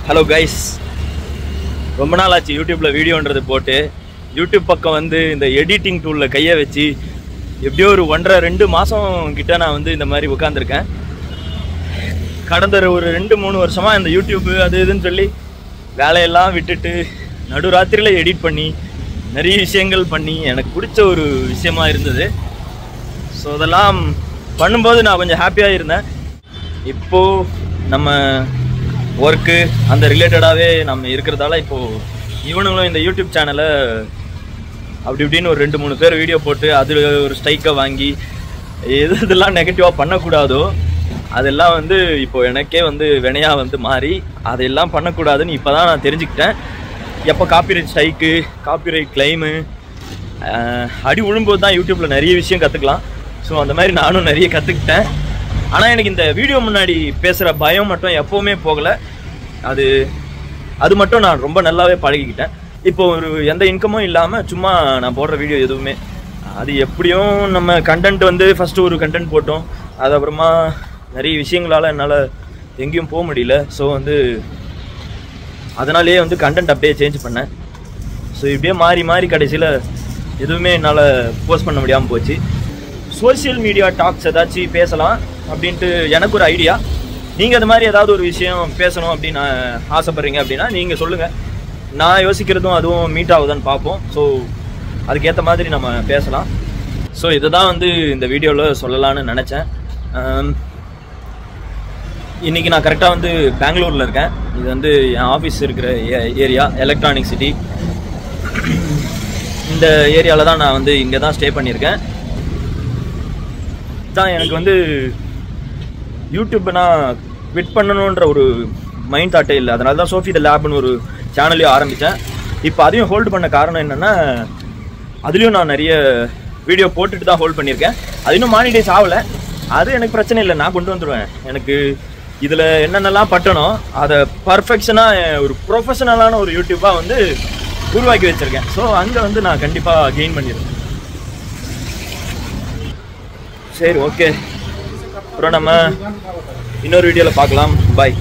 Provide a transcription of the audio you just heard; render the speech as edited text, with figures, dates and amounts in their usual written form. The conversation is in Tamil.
ஹலோ கைஸ், ரொம்ப நாள் ஆச்சு யூடியூப்பில் வீடியோன்றது போட்டு. யூடியூப் பக்கம் வந்து இந்த எடிட்டிங் டூலில் கையை வச்சு எப்படியோ ஒரு 1.5-2 மாதம் கிட்ட நான் வந்து இந்த மாதிரி உட்காந்துருக்கேன். கடந்த ஒரு 2-3 வருஷமாக இந்த யூடியூப்பு அது இதுன்னு சொல்லி வேலையெல்லாம் விட்டுட்டு நடுராத்திரியில் எடிட் பண்ணி நிறைய விஷயங்கள் பண்ணி எனக்கு பிடிச்ச ஒரு விஷயமா இருந்தது. ஸோ அதெல்லாம் பண்ணும்போது நான் கொஞ்சம் ஹாப்பியாக இருந்தேன். இப்போது நம்ம ஒர்க்கு அந்த ரிலேட்டடாகவே நம்ம இருக்கிறதால இப்போது இவனுங்களும் இந்த யூடியூப் சேனலை அப்படி இப்படின்னு ஒரு 2-3 பேர் வீடியோ போட்டு அதில் ஒரு ஸ்ட்ரைக்கை வாங்கி இதெல்லாம் நெகட்டிவாக பண்ணக்கூடாதோ அதெல்லாம் வந்து இப்போது எனக்கே வந்து வினையாக வந்து மாறி அதெல்லாம் பண்ணக்கூடாதுன்னு இப்போ தான் நான் தெரிஞ்சுக்கிட்டேன். எப்போ காப்பிரைட் ஸ்ட்ரைக்கு, காப்பிரைட் கிளைமு அடி விழும்போது தான் யூடியூப்பில் நிறைய விஷயம் கற்றுக்கலாம். ஸோ அந்த மாதிரி நானும் நிறைய கற்றுக்கிட்டேன். ஆனால் எனக்கு இந்த வீடியோ முன்னாடி பேசுகிற பயம் மட்டும் எப்போவுமே போகலை. அது மட்டும் நான் ரொம்ப நல்லாவே பழகிக்கிட்டேன். இப்போ ஒரு எந்த இன்கமும் இல்லாமல் சும்மா நான் போடுற வீடியோ எதுவுமே அது எப்படியும் நம்ம கண்டென்ட் வந்து ஃபஸ்ட்டு ஒரு கண்டென்ட் போட்டோம். அதுக்கப்புறமா நிறைய விஷயங்களால் என்னால் எங்கேயும் போக முடியல. ஸோ வந்து அதனாலேயே வந்து கண்டென்ட் அப்படியே சேஞ்ச் பண்ணேன். ஸோ இப்படியே மாறி மாறி கடைசியில் எதுவுமே என்னால் போஸ்ட் பண்ண முடியாமல் போச்சு. சோசியல் மீடியா டாக்ஸ் ஏதாச்சும் பேசலாம் அப்படின்ட்டு எனக்கு ஒரு ஐடியா. நீங்கள் அது மாதிரி ஏதாவது ஒரு விஷயம் பேசணும் அப்படின்னு ஆசைப்பட்றீங்க அப்படின்னா நீங்கள் சொல்லுங்கள். நான் யோசிக்கிறதும் அதுவும் மீட் ஆகுதான்னு பார்ப்போம். ஸோ அதுக்கேற்ற மாதிரி நம்ம பேசலாம். ஸோ இதை தான் வந்து இந்த வீடியோவில் சொல்லலான்னு நினச்சேன். இன்றைக்கி நான் கரெக்டாக வந்து பெங்களூரில் இருக்கேன். இது வந்து என் ஆஃபீஸ் இருக்கிற ஏரியா எலக்ட்ரானிக் சிட்டி. இந்த ஏரியாவில் தான் நான் வந்து இங்கே தான் ஸ்டே பண்ணியிருக்கேன். தான் எனக்கு வந்து யூடியூப்பை நான் குவிட் பண்ணணுன்ற ஒரு மைண்ட் தாட்டே இல்லை. அதனால தான் சோஃபி த லேப்னு ஒரு சேனலையும் ஆரம்பித்தேன். இப்போ அதையும் ஹோல்டு பண்ண காரணம் என்னென்னா அதுலேயும் நான் நிறைய வீடியோ போட்டுட்டு தான் ஹோல்ட் பண்ணியிருக்கேன். அது இன்னும் மானிடைஸ் ஆகலை. அது எனக்கு பிரச்சனை இல்லை, நான் கொண்டு வந்துடுவேன். எனக்கு இதில் என்னென்னலாம் பட்டணும் அதை பர்ஃபெக்ஷனாக ஒரு ப்ரொஃபஷனலான ஒரு யூடியூப்பாக வந்து உருவாக்கி வச்சுருக்கேன். ஸோ அங்கே வந்து நான் கண்டிப்பாக கெயின் பண்ணிடுவேன். சரி, ஓகே. அப்புறம் நம்ம இன்னொரு வீடியோவில் பார்க்கலாம். பாய்.